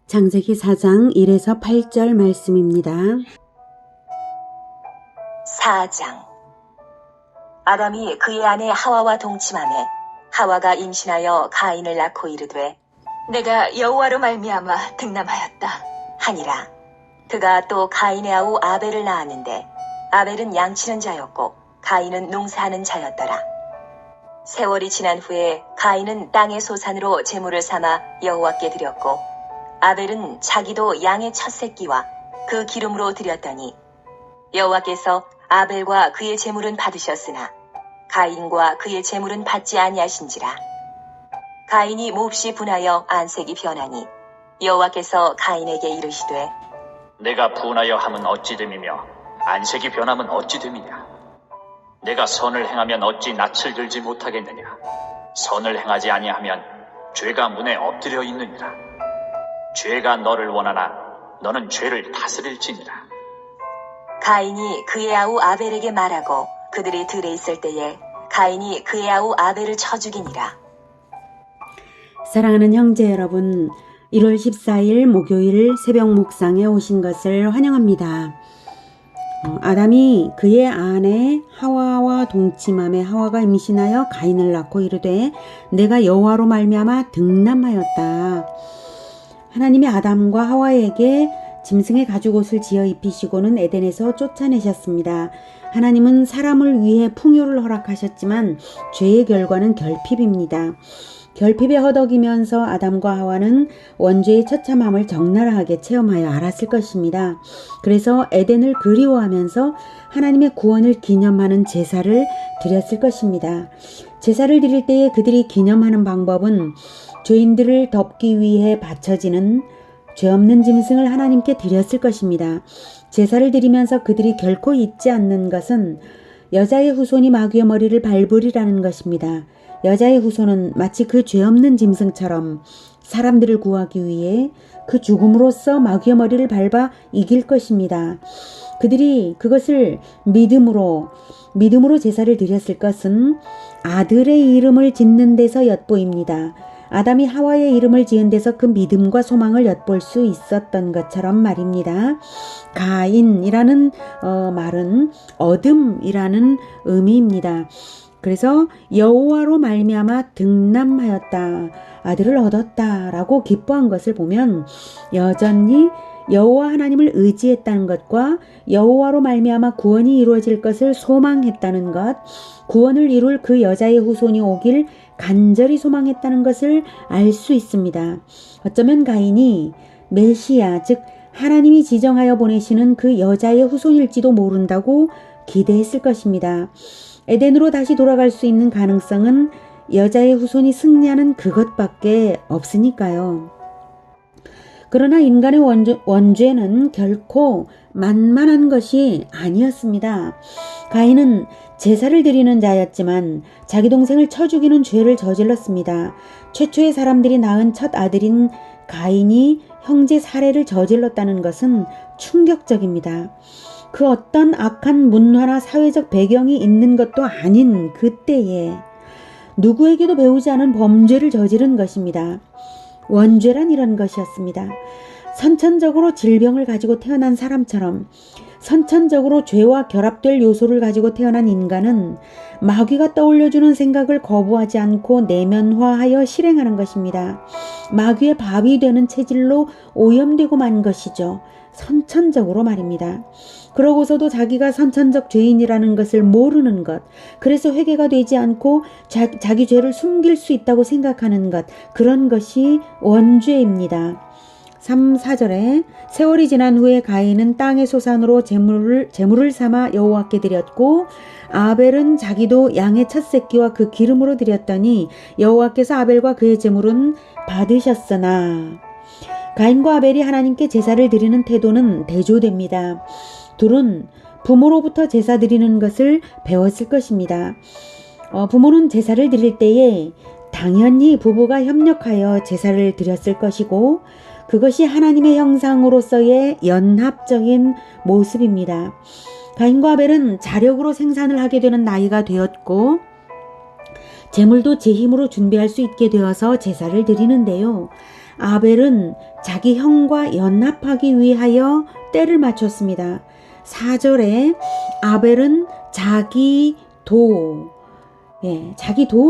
창세기 4장 1에서 8절 말씀입니다. 4장. 아담이 그의 아내 하와와 동침하매 하와가 임신하여 가인을 낳고 이르되 내가 여호와로 말미암아 등남하였다 하니라. 그가 또 가인의 아우 아벨을 낳았는데 아벨은 양치는 자였고 가인은 농사하는 자였더라. 세월이 지난 후에 가인은 땅의 소산으로 제물을 삼아 여호와께 드렸고 아벨은 자기도 양의 첫 새끼와 그 기름으로 드렸더니 여호와께서 아벨과 그의 제물은 받으셨으나 가인과 그의 제물은 받지 아니하신지라. 가인이 몹시 분하여 안색이 변하니 여호와께서 가인에게 이르시되 내가 분하여 함은 어찌 됨이며 안색이 변함은 어찌 됨이냐. 내가 선을 행하면 어찌 낯을 들지 못하겠느냐. 선을 행하지 아니하면 죄가 문에 엎드려 있느니라. 죄가 너를 원하나 너는 죄를 다스릴지니라. 가인이 그의 아우 아벨에게 말하고 그들이 들에 있을 때에 가인이 그의 아우 아벨을 쳐 죽이니라. 사랑하는 형제 여러분, 1월 14일 목요일 새벽 묵상에 오신 것을 환영합니다. 아담이 그의 아내 하와와 동침함에 하와가 임신하여 가인을 낳고 이르되 내가 여호와로 말미암아 등남하였다. 하나님이 아담과 하와에게 짐승의 가죽옷을 지어 입히시고는 에덴에서 쫓아내셨습니다. 하나님은 사람을 위해 풍요를 허락하셨지만 죄의 결과는 결핍입니다. 결핍에 허덕이면서 아담과 하와는 원죄의 처참함을 적나라하게 체험하여 알았을 것입니다. 그래서 에덴을 그리워하면서 하나님의 구원을 기념하는 제사를 드렸을 것입니다. 제사를 드릴 때에 그들이 기념하는 방법은 죄인들을 덮기 위해 바쳐지는 죄 없는 짐승을 하나님께 드렸을 것입니다. 제사를 드리면서 그들이 결코 잊지 않는 것은 여자의 후손이 마귀의 머리를 밟으리라는 것입니다. 여자의 후손은 마치 그 죄 없는 짐승처럼 사람들을 구하기 위해 그 죽음으로써 마귀의 머리를 밟아 이길 것입니다. 그들이 그것을 믿음으로 제사를 드렸을 것은 아들의 이름을 짓는 데서 엿보입니다. 아담이 하와의 이름을 지은 데서 그 믿음과 소망을 엿볼 수 있었던 것처럼 말입니다. 가인이라는 말은 어둠이라는 의미입니다. 그래서 여호와로 말미암아 등남하였다, 아들을 얻었다라고 기뻐한 것을 보면 여전히 여호와 하나님을 의지했다는 것과 여호와로 말미암아 구원이 이루어질 것을 소망했다는 것, 구원을 이룰 그 여자의 후손이 오길 간절히 소망했다는 것을 알 수 있습니다. 어쩌면 가인이 메시아, 즉 하나님이 지정하여 보내시는 그 여자의 후손일지도 모른다고 기대했을 것입니다. 에덴으로 다시 돌아갈 수 있는 가능성은 여자의 후손이 승리하는 그것밖에 없으니까요. 그러나 인간의 원죄는 결코 만만한 것이 아니었습니다. 가인은 제사를 드리는 자였지만 자기 동생을 쳐 죽이는 죄를 저질렀습니다. 최초의 사람들이 낳은 첫 아들인 가인이 형제 살해를 저질렀다는 것은 충격적입니다. 그 어떤 악한 문화나 사회적 배경이 있는 것도 아닌 그때에 누구에게도 배우지 않은 범죄를 저지른 것입니다. 원죄란 이런 것이었습니다. 선천적으로 질병을 가지고 태어난 사람처럼 선천적으로 죄와 결합될 요소를 가지고 태어난 인간은 마귀가 떠올려주는 생각을 거부하지 않고 내면화하여 실행하는 것입니다. 마귀의 밥이 되는 체질로 오염되고 만 것이죠. 선천적으로 말입니다. 그러고서도 자기가 선천적 죄인이라는 것을 모르는 것, 그래서 회개가 되지 않고 자기 죄를 숨길 수 있다고 생각하는 것, 그런 것이 원죄입니다. 3, 4절에 세월이 지난 후에 가인은 땅의 소산으로 제물을 삼아 여호와께 드렸고 아벨은 자기도 양의 첫 새끼와 그 기름으로 드렸더니 여호와께서 아벨과 그의 제물은 받으셨으나. 가인과 아벨이 하나님께 제사를 드리는 태도는 대조됩니다. 둘은 부모로부터 제사 드리는 것을 배웠을 것입니다. 부모는 제사를 드릴 때에 당연히 부부가 협력하여 제사를 드렸을 것이고 그것이 하나님의 형상으로서의 연합적인 모습입니다. 가인과 아벨은 자력으로 생산을 하게 되는 나이가 되었고 재물도 제 힘으로 준비할 수 있게 되어서 제사를 드리는데요. 아벨은 자기 형과 연합하기 위하여 때를 맞췄습니다. 4절에 아벨은 자기 도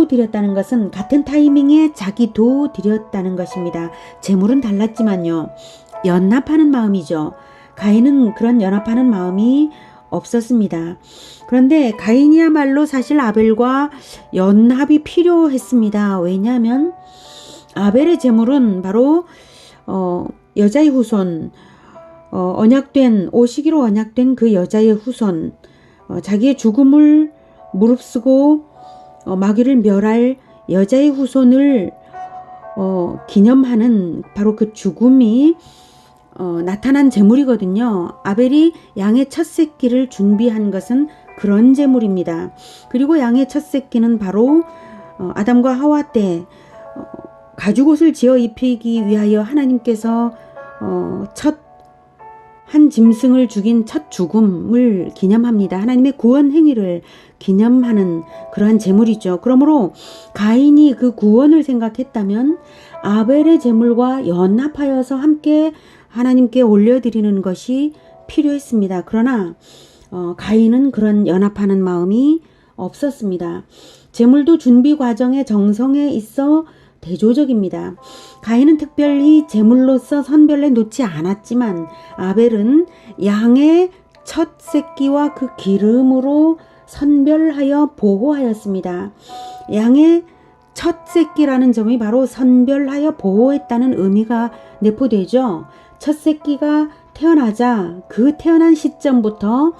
드렸다는 것은 같은 타이밍에 자기 도 드렸다는 것입니다. 제물은 달랐지만요. 연합하는 마음이죠. 가인은 그런 연합하는 마음이 없었습니다. 그런데 가인이야말로 사실 아벨과 연합이 필요했습니다. 왜냐하면 아벨의 제물은 바로 여자의 후손, 오시기로 언약된 그 여자의 후손, 자기의 죽음을 무릅쓰고 마귀를 멸할 여자의 후손을 기념하는 바로 그 죽음이 나타난 제물이거든요. 아벨이 양의 첫 새끼를 준비한 것은 그런 제물입니다. 그리고 양의 첫 새끼는 바로 아담과 하와 때 가죽옷을 지어 입히기 위하여 하나님께서 한 짐승을 죽인 첫 죽음을 기념합니다. 하나님의 구원 행위를 기념하는 그러한 제물이죠. 그러므로 가인이 그 구원을 생각했다면 아벨의 제물과 연합하여서 함께 하나님께 올려드리는 것이 필요했습니다. 그러나 가인은 그런 연합하는 마음이 없었습니다. 제물도 준비 과정의 정성에 있어 대조적입니다. 가인은 특별히 제물로서 선별해 놓지 않았지만 아벨은 양의 첫 새끼와 그 기름으로 선별하여 보호하였습니다. 양의 첫 새끼라는 점이 바로 선별하여 보호했다는 의미가 내포되죠. 첫 새끼가 태어나자 그 태어난 시점부터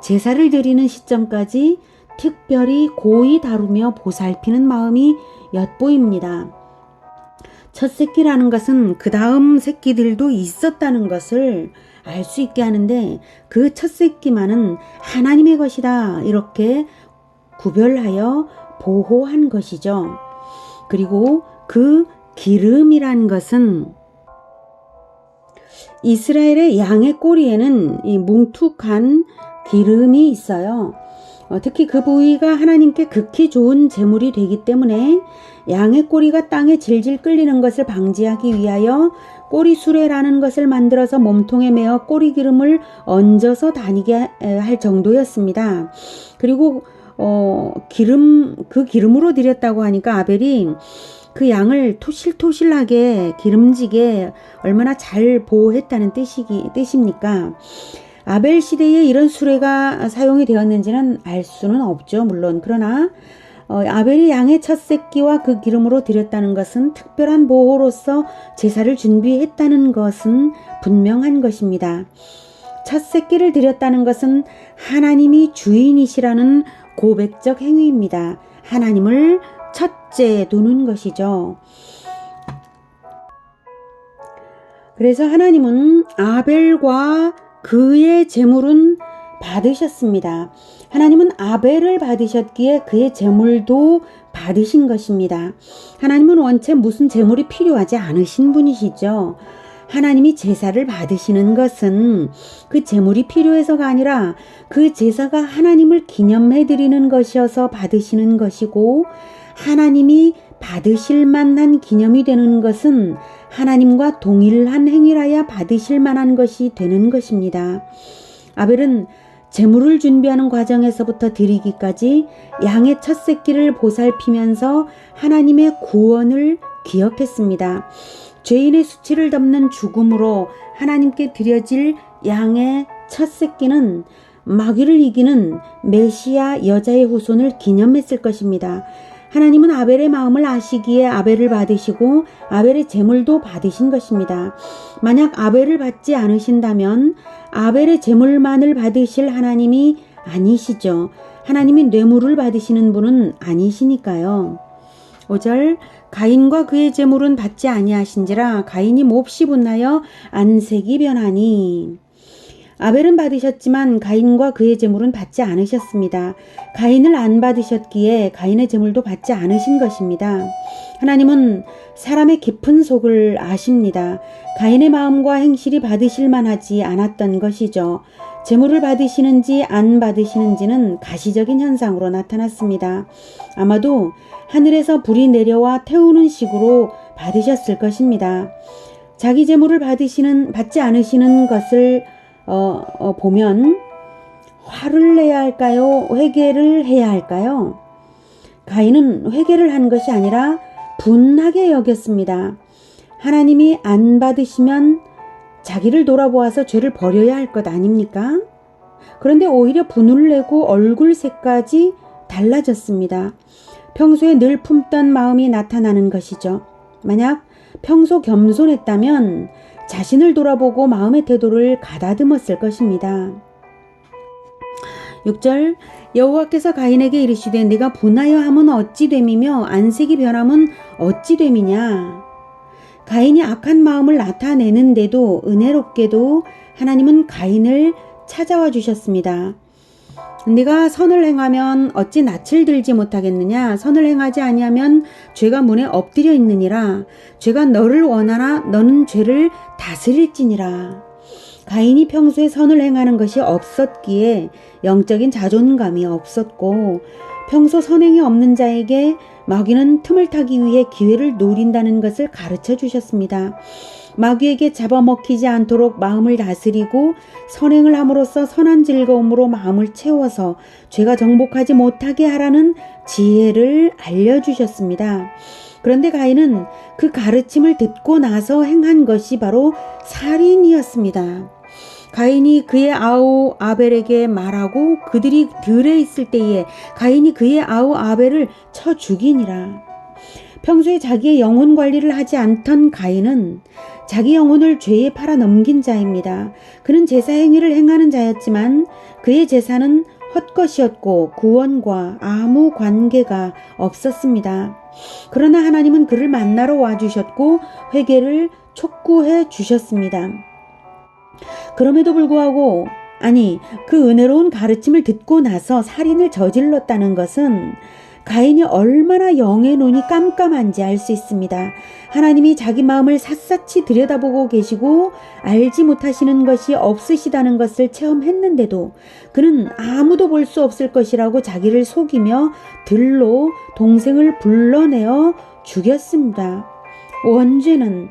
제사를 드리는 시점까지 특별히 고이 다루며 보살피는 마음이 엿보입니다. 첫 새끼라는 것은 그 다음 새끼들도 있었다는 것을 알 수 있게 하는데 그 첫 새끼만은 하나님의 것이다 이렇게 구별하여 보호한 것이죠. 그리고 그 기름이란 것은 이스라엘의 양의 꼬리에는 이 뭉툭한 기름이 있어요. 특히 그 부위가 하나님께 극히 좋은 제물이 되기 때문에 양의 꼬리가 땅에 질질 끌리는 것을 방지하기 위하여 꼬리수레라는 것을 만들어서 몸통에 메어 꼬리 기름을 얹어서 다니게 할 정도였습니다. 그리고 그 기름으로 드렸다고 하니까 아벨이 그 양을 토실토실하게 기름지게 얼마나 잘 보호했다는 뜻입니까? 아벨 시대에 이런 수레가 사용이 되었는지는 알 수는 없죠. 물론 그러나 아벨이 양의 첫 새끼와 그 기름으로 드렸다는 것은 특별한 보호로서 제사를 준비했다는 것은 분명한 것입니다. 첫 새끼를 드렸다는 것은 하나님이 주인이시라는 고백적 행위입니다. 하나님을 첫째 두는 것이죠. 그래서 하나님은 아벨과 그의 제물은 받으셨습니다. 하나님은 아벨을 받으셨기에 그의 제물도 받으신 것입니다. 하나님은 원체 무슨 제물이 필요하지 않으신 분이시죠. 하나님이 제사를 받으시는 것은 그 제물이 필요해서가 아니라 그 제사가 하나님을 기념해 드리는 것이어서 받으시는 것이고, 하나님이 받으실 만한 기념이 되는 것은 하나님과 동일한 행위라야 받으실 만한 것이 되는 것입니다. 아벨은 제물을 준비하는 과정에서부터 드리기까지 양의 첫 새끼를 보살피면서 하나님의 구원을 기억했습니다. 죄인의 수치를 덮는 죽음으로 하나님께 드려질 양의 첫 새끼는 마귀를 이기는 메시아 여자의 후손을 기념했을 것입니다. 하나님은 아벨의 마음을 아시기에 아벨을 받으시고 아벨의 제물도 받으신 것입니다. 만약 아벨을 받지 않으신다면 아벨의 제물만을 받으실 하나님이 아니시죠. 하나님이 뇌물을 받으시는 분은 아니시니까요. 5절 가인과 그의 제물은 받지 아니하신지라 가인이 몹시 분하여 안색이 변하니. 아벨은 받으셨지만 가인과 그의 제물은 받지 않으셨습니다. 가인을 안 받으셨기에 가인의 제물도 받지 않으신 것입니다. 하나님은 사람의 깊은 속을 아십니다. 가인의 마음과 행실이 받으실 만하지 않았던 것이죠. 제물을 받으시는지 안 받으시는지는 가시적인 현상으로 나타났습니다. 아마도 하늘에서 불이 내려와 태우는 식으로 받으셨을 것입니다. 자기 재물을 받지 않으시는 것을 보면 화를 내야 할까요? 회개를 해야 할까요? 가인은 회개를 한 것이 아니라 분하게 여겼습니다. 하나님이 안 받으시면 자기를 돌아보아서 죄를 버려야 할 것 아닙니까? 그런데 오히려 분을 내고 얼굴색까지 달라졌습니다. 평소에 늘 품던 마음이 나타나는 것이죠. 만약 평소 겸손했다면 자신을 돌아보고 마음의 태도를 가다듬었을 것입니다. 6절 여호와께서 가인에게 이르시되 네가 분하여 함은 어찌 됨이며 안색이 변함은 어찌 됨이냐. 가인이 악한 마음을 나타내는데도 은혜롭게도 하나님은 가인을 찾아와 주셨습니다. 네가 선을 행하면 어찌 낯을 들지 못하겠느냐. 선을 행하지 아니하면 죄가 문에 엎드려 있느니라. 죄가 너를 원하나 너는 죄를 다스릴지니라. 가인이 평소에 선을 행하는 것이 없었기에 영적인 자존감이 없었고 평소 선행이 없는 자에게 마귀는 틈을 타기 위해 기회를 노린다는 것을 가르쳐 주셨습니다. 마귀에게 잡아먹히지 않도록 마음을 다스리고 선행을 함으로써 선한 즐거움으로 마음을 채워서 죄가 정복하지 못하게 하라는 지혜를 알려주셨습니다. 그런데 가인은 그 가르침을 듣고 나서 행한 것이 바로 살인이었습니다. 가인이 그의 아우 아벨에게 말하고 그들이 들에 있을 때에 가인이 그의 아우 아벨을 쳐 죽이니라. 평소에 자기의 영혼 관리를 하지 않던 가인은 자기 영혼을 죄에 팔아 넘긴 자입니다. 그는 제사 행위를 행하는 자였지만 그의 제사는 헛것이었고 구원과 아무 관계가 없었습니다. 그러나 하나님은 그를 만나러 와주셨고 회개를 촉구해 주셨습니다. 그럼에도 불구하고 그 은혜로운 가르침을 듣고 나서 살인을 저질렀다는 것은 가인이 얼마나 영의 눈이 깜깜한지 알 수 있습니다. 하나님이 자기 마음을 샅샅이 들여다보고 계시고 알지 못하시는 것이 없으시다는 것을 체험했는데도 그는 아무도 볼 수 없을 것이라고 자기를 속이며 들로 동생을 불러내어 죽였습니다. 원죄는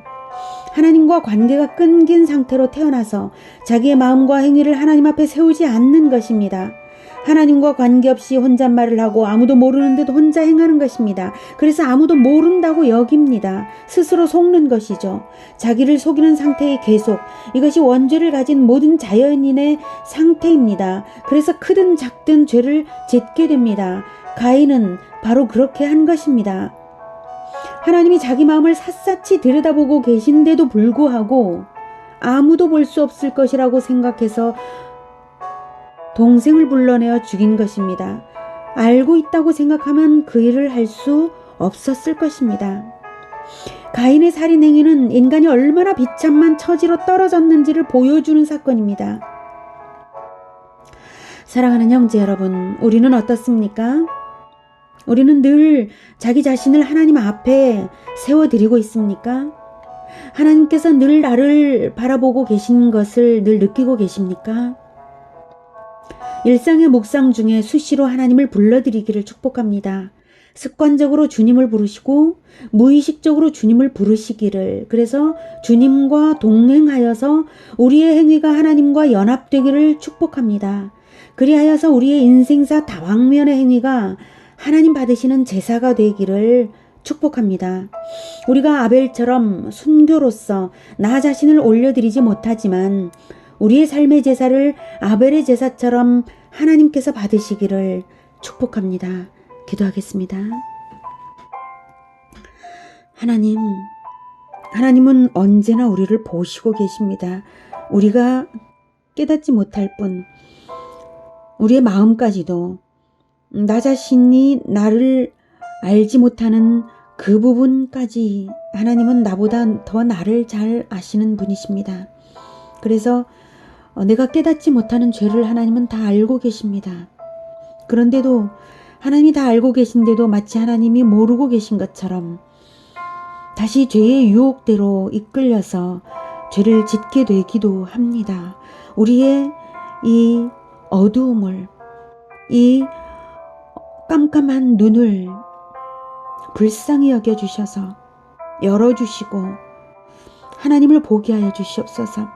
하나님과 관계가 끊긴 상태로 태어나서 자기의 마음과 행위를 하나님 앞에 세우지 않는 것입니다. 하나님과 관계없이 혼잣말을 하고 아무도 모르는 듯 혼자 행하는 것입니다. 그래서 아무도 모른다고 여깁니다. 스스로 속는 것이죠. 자기를 속이는 상태의 계속, 이것이 원죄를 가진 모든 자연인의 상태입니다. 그래서 크든 작든 죄를 짓게 됩니다. 가인은 바로 그렇게 한 것입니다. 하나님이 자기 마음을 샅샅이 들여다보고 계신데도 불구하고 아무도 볼 수 없을 것이라고 생각해서 동생을 불러내어 죽인 것입니다. 알고 있다고 생각하면 그 일을 할 수 없었을 것입니다. 가인의 살인 행위는 인간이 얼마나 비참한 처지로 떨어졌는지를 보여주는 사건입니다. 사랑하는 형제 여러분, 우리는 어떻습니까? 우리는 늘 자기 자신을 하나님 앞에 세워드리고 있습니까? 하나님께서 늘 나를 바라보고 계신 것을 늘 느끼고 계십니까? 일상의 묵상 중에 수시로 하나님을 불러드리기를 축복합니다. 습관적으로 주님을 부르시고 무의식적으로 주님을 부르시기를, 그래서 주님과 동행하여서 우리의 행위가 하나님과 연합되기를 축복합니다. 그리하여서 우리의 인생사 다방면의 행위가 하나님 받으시는 제사가 되기를 축복합니다. 우리가 아벨처럼 순교로서 나 자신을 올려드리지 못하지만 우리의 삶의 제사를 아벨의 제사처럼 하나님께서 받으시기를 축복합니다. 기도하겠습니다. 하나님은 언제나 우리를 보시고 계십니다. 우리가 깨닫지 못할 뿐 우리의 마음까지도 나 자신이 나를 알지 못하는 그 부분까지 하나님은 나보다 더 나를 잘 아시는 분이십니다. 그래서 내가 깨닫지 못하는 죄를 하나님은 다 알고 계십니다. 그런데도 하나님이 다 알고 계신데도 마치 하나님이 모르고 계신 것처럼 다시 죄의 유혹대로 이끌려서 죄를 짓게 되기도 합니다. 우리의 이 어두움을, 이 깜깜한 눈을 불쌍히 여겨주셔서 열어주시고 하나님을 보게 하여 주시옵소서.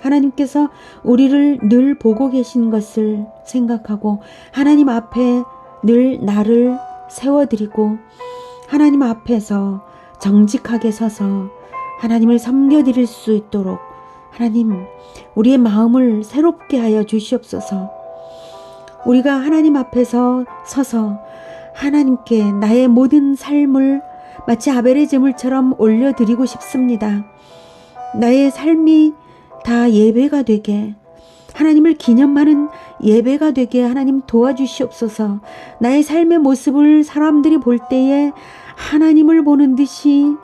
하나님께서 우리를 늘 보고 계신 것을 생각하고 하나님 앞에 늘 나를 세워드리고 하나님 앞에서 정직하게 서서 하나님을 섬겨드릴 수 있도록 하나님 우리의 마음을 새롭게 하여 주시옵소서. 우리가 하나님 앞에서 서서 하나님께 나의 모든 삶을 마치 아벨의 제물처럼 올려드리고 싶습니다. 나의 삶이 다 예배가 되게 하나님을 기념하는 예배가 되게 하나님 도와주시옵소서. 나의 삶의 모습을 사람들이 볼 때에 하나님을 보는 듯이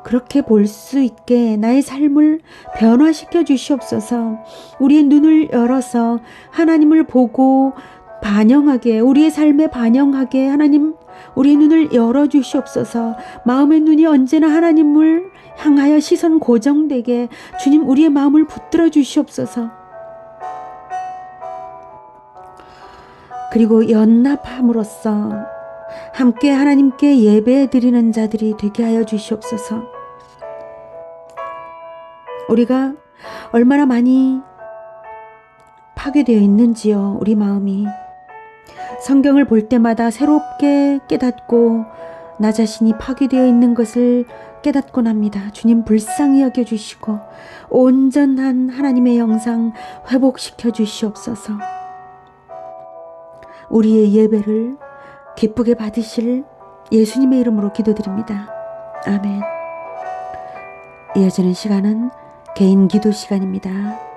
그렇게 볼 수 있게 나의 삶을 변화시켜 주시옵소서. 우리의 눈을 열어서 하나님을 보고 반영하게 우리의 삶에 반영하게 하나님 우리의 눈을 열어 주시옵소서. 마음의 눈이 언제나 하나님을 향하여 시선 고정되게 주님 우리의 마음을 붙들어 주시옵소서. 그리고 연합함으로써 함께 하나님께 예배 드리는 자들이 되게 하여 주시옵소서. 우리가 얼마나 많이 파괴되어 있는지요. 우리 마음이 성경을 볼 때마다 새롭게 깨닫고 나 자신이 파괴되어 있는 것을 깨닫곤 합니다. 주님 불쌍히 여겨주시고 온전한 하나님의 영상 회복시켜 주시옵소서. 우리의 예배를 기쁘게 받으실 예수님의 이름으로 기도드립니다. 아멘. 이어지는 시간은 개인 기도 시간입니다.